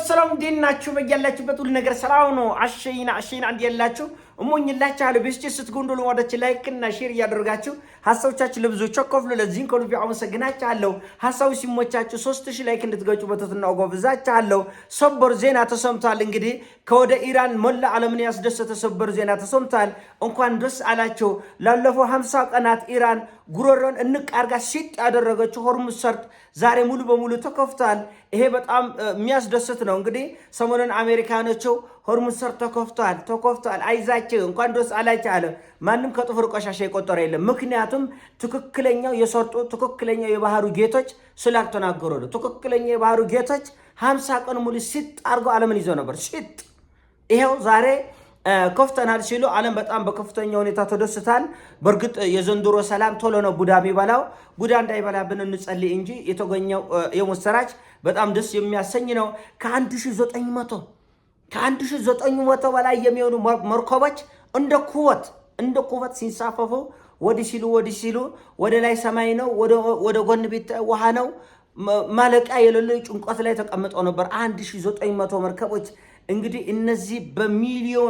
ሰላም እንዴት ናችሁ? በያላችሁበት ሁሉ ነገር ሰላም ነው። አሸይና እንዲያላችሁ እሞኝላችኋለሁ። በስጭ ስትጎንዶሉ ወደች ላይክ እና ሼር እያደረጋችሁ ሐሳቦቻችሁ ለብዙዎች ከፍሉ። ለዚህን ከልብ አመሰግናችኋለሁ። ሐሳቡ ሲሞቻችሁ 3000 ላይክ እንድትገጩ በትህትና እጋብዛችኋለሁ። ሰበር ዜና ተሰምቷል። እንግዲህ ከወደ ኢራን ሞላ ዓለምን ያስደሰተ ሰበር ዜና ተሰምቷል። እንኳን ደስ አላችሁ። ላለፈው 50 ቀናት ኢራን ጉሮሮን እንቃርጋ ሲጥ ያደረገችው ሆርሙዝ ሰርጥ ዛሬ ሙሉ በሙሉ ተከፍቷል። ይሄ በጣም የሚያስደስት ነው። እንግዲህ ሰሞኑን አሜሪካኖቹ ሆርሙዝ ሰርጥ ተከፍቷል አይዛችሁ እንኳን ደስ አላችሁ አለ። ማንም ከጥፍር ቆሻሻ የቆጠረ የለም። ምክንያቱም ትክክለኛው የሰርጡ ትክክለኛው የባህሩ ጌቶች ስላልተናገሩ ነው። ትክክለኛው የባህሩ ጌቶች 50 ቀን ሙሉ ሲጥ አድርገው ዓለምን ይዘው ነበር። ሲጥ ይሄው ዛሬ ከፍተናል ሲሉ ዓለም በጣም በከፍተኛ ሁኔታ ተደስታል። በእርግጥ የዘንድሮ ሰላም ቶሎ ነው ቡዳ የሚበላው። ቡዳ እንዳይበላብን እንጸልይ እንጂ የተገኘው የምስራች በጣም ደስ የሚያሰኝ ነው። ከ1900 በላይ የሚሆኑ መርከቦች እንደ ኩበት ሲንሳፈፉ ወዲህ ሲሉ ወደ ላይ ሰማይ ነው፣ ወደ ጎን ቤት ውሃ ነው። ማለቂያ የሌለው ጭንቀት ላይ ተቀምጠው ነበር 1900 መርከቦች። እንግዲህ እነዚህ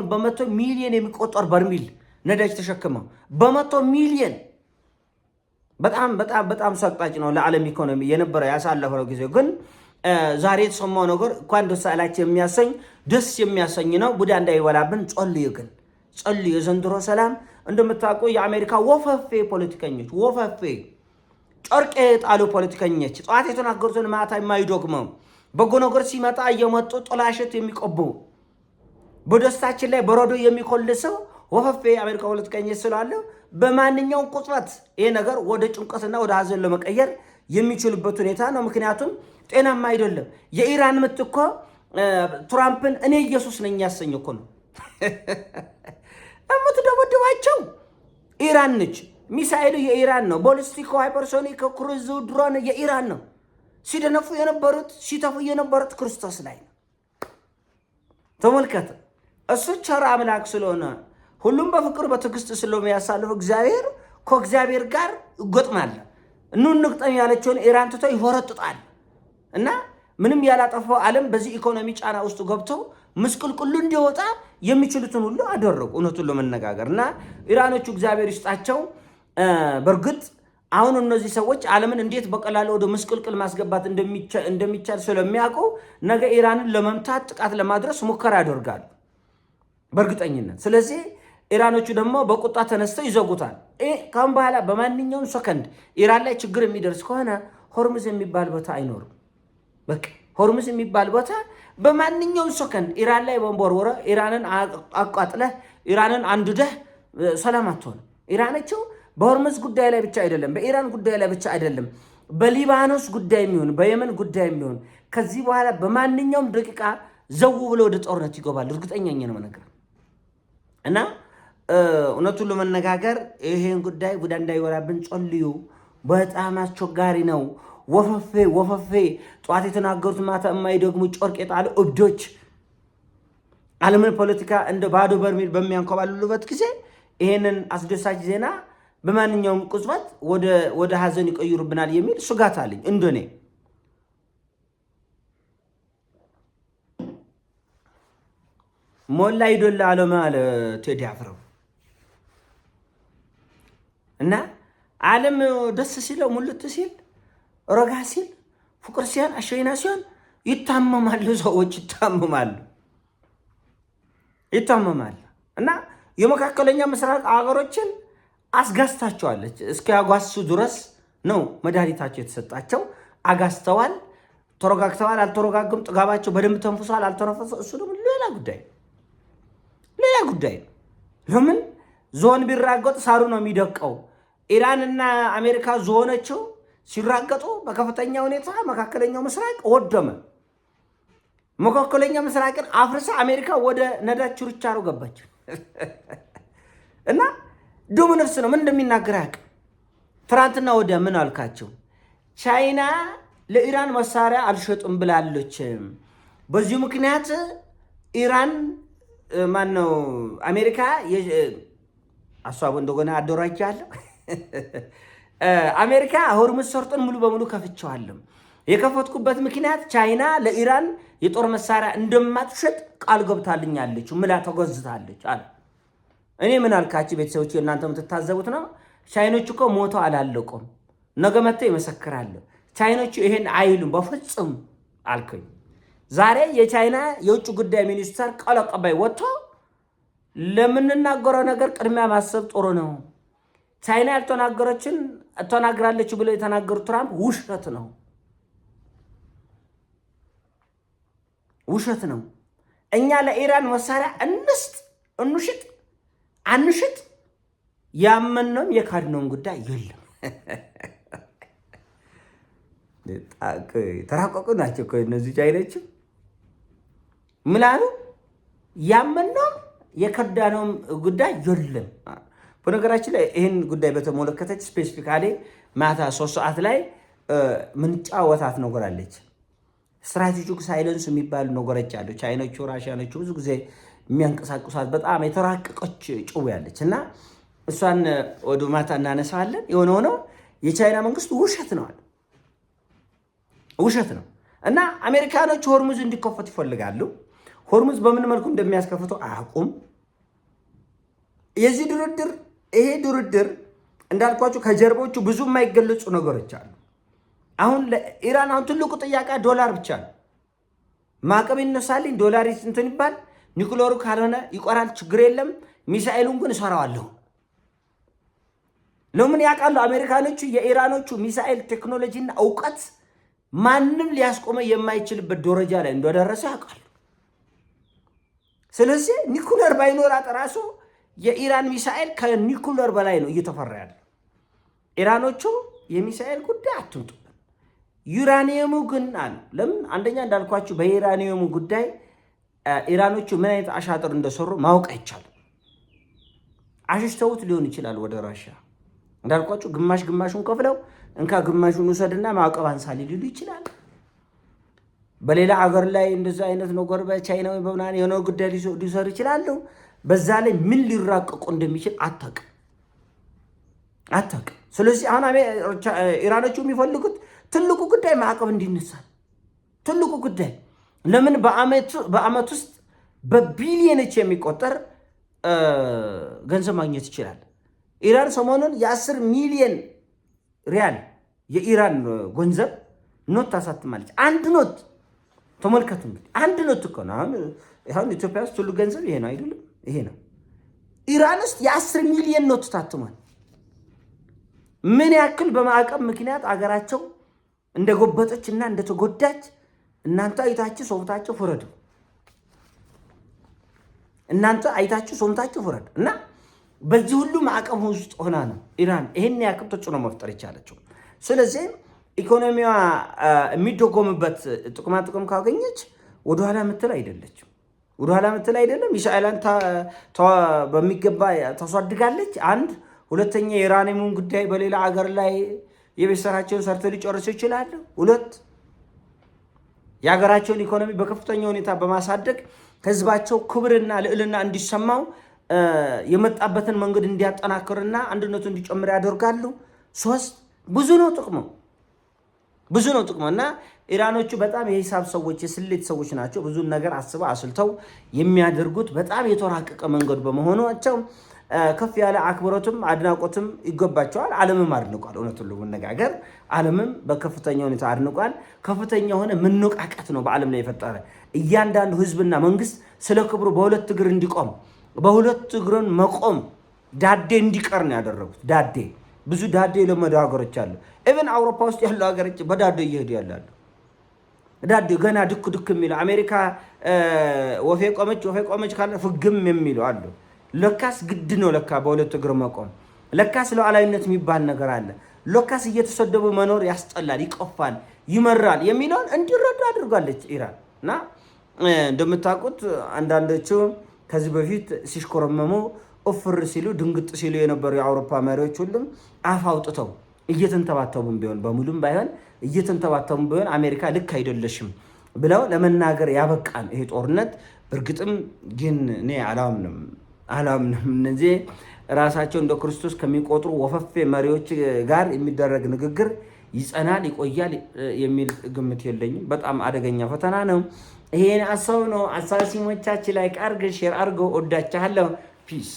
በመቶ ሚሊዮን የሚቆጠር በርሚል ነዳጅ ተሸክመው በመቶ ሚሊዮን በጣም ሰቅጣጭ ነው ለዓለም ኢኮኖሚ የነበረው ያሳለፈው ጊዜ። ግን ዛሬ የተሰማው ነገር እንኳን ደስ አላችሁ ደስ የሚያሰኝ ነው። ቡዳ እንዳይበላብን ጸልዩ። የዘንድሮ ሰላም እንደምታውቁ የአሜሪካ ወፈፌ ፖለቲከኞች ጨርቅ የጣሉ ፖለቲከኞች ጠዋት የተናገሩትን ማታ የማይዶግመው በጎ ነገር ሲመጣ እየመጡ ጥላሸት የሚቀቡ በደስታችን ላይ በረዶ የሚኮልሰው ወፈፌ የአሜሪካ ፖለቲከኞች ስላለ በማንኛውም ቁጥረት ይሄ ነገር ወደ ጭንቀትና ወደ ሀዘን ለመቀየር የሚችሉበት ሁኔታ ነው። ምክንያቱም ጤናማ አይደለም። የኢራን ምት እኮ ትራምፕን እኔ ኢየሱስ ነኝ ያሰኝ እኮ ነው። የምትደበድባቸው ኢራን ነች። ሚሳኤሉ የኢራን ነው። ቦሊስቲክ ሃይፐርሶኒክ ክሩዝ ድሮን የኢራን ነው። ሲደነፉ የነበሩት ሲተፉ የነበሩት ክርስቶስ ላይ ነው። ተመልከተ። እሱ ቸር አምላክ ስለሆነ ሁሉም በፍቅር በትዕግስት ስለሚያሳልፍ ከእግዚአብሔር ጋር ይገጥማል። እንግጠም ያለችውን ኢራን ትቶ ይወረጥጣል እና ምንም ያላጠፋው ዓለም በዚህ ኢኮኖሚ ጫና ውስጥ ገብተው ምስቅልቅሉ እንዲወጣ የሚችሉትን ሁሉ አደረጉ። እውነቱን ለመነጋገር እና ኢራኖቹ እግዚአብሔር ይስጣቸው። በእርግጥ አሁን እነዚህ ሰዎች ዓለምን እንዴት በቀላሉ ወደ ምስቅልቅል ማስገባት እንደሚቻል ስለሚያውቁ ነገ ኢራንን ለመምታት ጥቃት ለማድረስ ሙከራ ያደርጋሉ በእርግጠኝነት። ስለዚህ ኢራኖቹ ደግሞ በቁጣ ተነስተው ይዘጉታል። ካሁን በኋላ በማንኛውም ሰከንድ ኢራን ላይ ችግር የሚደርስ ከሆነ ሆርሙዝ የሚባል ቦታ አይኖርም። በቃ ሆርሙዝ የሚባል ቦታ በማንኛውም ሰከንድ ኢራን ላይ በንቦርወረ ኢራንን አቃጥለህ ኢራንን አንድደህ ሰላም አትሆንም። ኢራኖቹ በሆርሙዝ ጉዳይ ላይ ብቻ አይደለም፣ በኢራን ጉዳይ ላይ ብቻ አይደለም፣ በሊባኖስ ጉዳይ የሚሆን በየመን ጉዳይ የሚሆን ከዚህ በኋላ በማንኛውም ደቂቃ ዘው ብሎ ወደ ጦርነት ይገባል። እርግጠኛ ነው ነገር እና እውነቱን ለመነጋገር ይሄን ጉዳይ ቡዳ እንዳይወራብን ጸልዩ። በጣም አስቸጋሪ ነው። ወፈፌ ጠዋት የተናገሩት ማታ የማይደግሙ ጨርቅ የጣሉ እብዶች ዓለምን ፖለቲካ እንደ ባዶ በርሜል በሚያንከባልሉበት ጊዜ ይሄንን አስደሳች ዜና በማንኛውም ቅጽበት ወደ ሀዘን ይቀይሩብናል የሚል ስጋት አለኝ እንደኔ። ሞላ ይዶላ ዓለም አለ ቴዲ አፍሮ እና ዓለም ደስ ሲለው ሙልት ሲል ረጋ ሲል ፍቅር ሲሆን አሸይና ሲሆን ይታመማሉ፣ ሰዎች ይታመማሉ እና የመካከለኛ ምስራቅ አገሮችን አስጋስታቸዋለች። እስኪያጓሱ ድረስ ነው መድኃኒታቸው የተሰጣቸው። አጋስተዋል፣ ተረጋግተዋል፣ አልተረጋግም። ጥጋባቸው በደንብ ተንፍሷል፣ አልተነፈሰ። እሱ ደግሞ ሌላ ጉዳይ ነው። ለምን ዞን ቢራገጥ ሳሩ ነው የሚደቀው። ኢራንና አሜሪካ ዞኖቹ ሲራገጡ በከፍተኛ ሁኔታ መካከለኛው ምስራቅ ወደመ። መካከለኛው ምስራቅን አፍርሳ አሜሪካ ወደ ነዳጅ ችርቻሮ ገባች እና ደሙ ነፍስ ነው። ምን እንደሚናገር ያውቅ። ትናንትና ወዲያ ምን አልካቸው? ቻይና ለኢራን መሳሪያ አልሸጥም ብላለች። በዚሁ ምክንያት ኢራን አሜሪካ አሳቡ እንደገና አደራጃለሁ። አሜሪካ ሆርሙዝ ሰርጥን ሙሉ በሙሉ ከፍቼዋለሁ። የከፈትኩበት ምክንያት ቻይና ለኢራን የጦር መሳሪያ እንደማትሸጥ ቃል ገብታልኛለች፣ ምላ ተገዝታለች አለ። እኔ ምን አልካችሁ ቤተሰቦች፣ እናንተ የምትታዘቡት ነው። ቻይኖች እኮ ሞተው አላለቁም፣ ነገ መጥተው ይመሰክራሉ። ቻይኖቹ ይሄን አይሉም በፍጹም አልከኝ። ዛሬ የቻይና የውጭ ጉዳይ ሚኒስተር ቃል አቀባይ ወጥቶ ለምንናገረው ነገር ቅድሚያ ማሰብ ጥሩ ነው፣ ቻይና ያልተናገረችን ተናግራለች ብለው የተናገሩት ትራምፕ ውሸት ነው፣ ውሸት ነው። እኛ ለኢራን መሳሪያ እንሽጥ አንሽጥ ያመነውም የካድነውን ጉዳይ የለም። ተራቀቁ ናቸው እኮ እነዚህ ቻይኖች። ምን አሉ? ያመነውም የከዳነውም ጉዳይ የለም። በነገራችን ላይ ይህን ጉዳይ በተመለከተች ስፔሲፊካሊ ማታ 3 ሰዓት ላይ ምንጫወታት ነገር አለች። ስትራቴጂክ ሳይለንስ የሚባሉ ነገሮች አሉ። ቻይኖቹ ራሽያኖቹ ብዙ ጊዜ የሚያንቀሳቅሷት በጣም የተራቀቀች ጭው ያለች እና እሷን ወደ ማታ እናነሳለን። የሆነ ሆኖ የቻይና መንግስት ውሸት ነው አለ፣ ውሸት ነው። እና አሜሪካኖቹ ሆርሙዝ እንዲከፈት ይፈልጋሉ። ሆርሙዝ በምን መልኩ እንደሚያስከፍተው አያውቁም። የዚህ ድርድር ይሄ ድርድር እንዳልኳቸው ከጀርባዎቹ ብዙ የማይገለጹ ነገሮች አሉ። አሁን ለኢራን አሁን ትልቁ ጥያቄ ዶላር ብቻ ነው። ማዕቀብ ይነሳልኝ፣ ዶላር እንትን ይባል፣ ኒኩሌሩ ካልሆነ ይቆራል፣ ችግር የለም፣ ሚሳኤሉን ግን እሰራዋለሁ። ለምን ያውቃሉ አሜሪካኖቹ የኢራኖቹ ሚሳኤል ቴክኖሎጂና እውቀት ማንም ሊያስቆመ የማይችልበት ደረጃ ላይ እንደደረሰ ያውቃሉ። ስለዚህ ኒኩሌር ባይኖራት ራሱ የኢራን ሚሳኤል ከኒኩሌር በላይ ነው እየተፈራ ያለ። ኢራኖቹ የሚሳኤል ጉዳይ አትምጡብን፣ ዩራኒየሙ ግን አሉ። ለምን? አንደኛ እንዳልኳችሁ በዩራኒየሙ ጉዳይ ኢራኖቹ ምን አይነት አሻጥር እንደሰሩ ማወቅ አይቻልም። አሽሽተውት ሊሆን ይችላል ወደ ራሽያ እንዳልኳችሁ ግማሹን ከፍለው እንካ ግማሹን ውሰድና ማዕቀብ አንሳሊ ሊሉ ይችላል። በሌላ ሀገር ላይ እንደዛ አይነት ነገር በቻይናዊ በምናምን የሆነ ጉዳይ ሊሰሩ ይችላሉ። በዛ ላይ ምን ሊራቀቁ እንደሚችል አታውቅም። ስለዚህ አሁን ኢራኖቹ የሚፈልጉት ትልቁ ጉዳይ ማዕቀብ እንዲነሳ፣ ትልቁ ጉዳይ ለምን በአመት ውስጥ በቢሊዮኖች የሚቆጠር ገንዘብ ማግኘት ይችላል። ኢራን ሰሞኑን የ10 ሚሊዮን ሪያል የኢራን ገንዘብ ኖት ታሳትማለች። አንድ ኖት ተመልከቱ እንግዲህ፣ አንድ ኖት እኮ ነው። አሁን ኢትዮጵያ ውስጥ ሁሉ ገንዘብ ይሄ ነው አይደለም? ይሄ ነው። ኢራን ውስጥ የ10 ሚሊዮን ኖት ታትሟል። ምን ያክል በማዕቀብ ምክንያት አገራቸው እንደጎበጠች እና እንደተጎዳች እናንተ አይታችሁ ሰምታችሁ ፍረዱ። እናንተ አይታችሁ ሰምታችሁ ፍረዱ። እና በዚህ ሁሉ ማዕቀብ ውስጥ ሆና ነው ኢራን ይሄን ያክል ተጽዕኖ መፍጠር የቻለችው። ስለዚህ ኢኮኖሚዋ የሚደጎምበት ጥቅም ካገኘች ወደኋላ ምትል አይደለችም። ወደኋላ ምትል አይደለም። ሚሳኤላን በሚገባ ታስዋድጋለች። አንድ ሁለተኛ የኢራኒየሙን ጉዳይ በሌላ አገር ላይ የቤት ስራቸውን ሰርተው ሊጨርሱ ይችላሉ። ሁለት የሀገራቸውን ኢኮኖሚ በከፍተኛ ሁኔታ በማሳደግ ህዝባቸው ክብርና ልዕልና እንዲሰማው የመጣበትን መንገድ እንዲያጠናክርና አንድነቱ እንዲጨምር ያደርጋሉ። ሶስት ብዙ ነው ጥቅሙ እና ኢራኖቹ በጣም የሂሳብ ሰዎች የስሌት ሰዎች ናቸው። ብዙ ነገር አስበው አስልተው የሚያደርጉት በጣም የተራቀቀ መንገድ በመሆናቸው ከፍ ያለ አክብሮትም አድናቆትም ይገባቸዋል። ዓለምም አድንቋል። እውነቱን ለመነጋገር ዓለምም በከፍተኛ ሁኔታ አድንቋል። ከፍተኛ የሆነ መነቃቀት ነው በዓለም ላይ የፈጠረ። እያንዳንዱ ህዝብና መንግስት ስለ ክብሩ በሁለት እግር እንዲቆም፣ በሁለት እግርን መቆም ዳዴ እንዲቀር ነው ያደረጉት። ዳዴ ብዙ ዳዴ የለመዱ ሀገሮች አሉ። ኢቨን አውሮፓ ውስጥ ያሉ ሀገሮች በዳዴ እየሄዱ ያላሉ። ዳዴ ገና ድክ የሚለው አሜሪካ ወፌ ቆመች ካለ ፍግም የሚሉ አሉ። ለካስ ግድ ነው ለካ በሁለት እግር መቆም። ለካስ ሉዓላዊነት የሚባል ነገር አለ። ለካስ እየተሰደቡ መኖር ያስጠላል፣ ይቆፋል፣ ይመራል የሚለውን እንዲረዱ አድርጋለች ኢራን። እና እንደምታውቁት አንዳንዶቹ ከዚህ በፊት ሲሽኮረመሙ ኦፍር ሲሉ ድንግጥ ሲሉ የነበሩ የአውሮፓ መሪዎች ሁሉም አፍ አውጥተው እየተንተባተቡም ቢሆን በሙሉም ባይሆን እየተንተባተቡም ቢሆን አሜሪካ ልክ አይደለሽም ብለው ለመናገር ያበቃን ይሄ ጦርነት። እርግጥም ግን እኔ አላምንም። እነዚህ ራሳቸው እንደ ክርስቶስ ከሚቆጥሩ ወፈፌ መሪዎች ጋር የሚደረግ ንግግር ይጸናል ይቆያል የሚል ግምት የለኝም። በጣም አደገኛ ፈተና ነው። ይሄን አሳብ ነው። አሳሲሞቻችን ላይ አርግ ሼር አርገው። ወዳችኋለሁ። ፒስ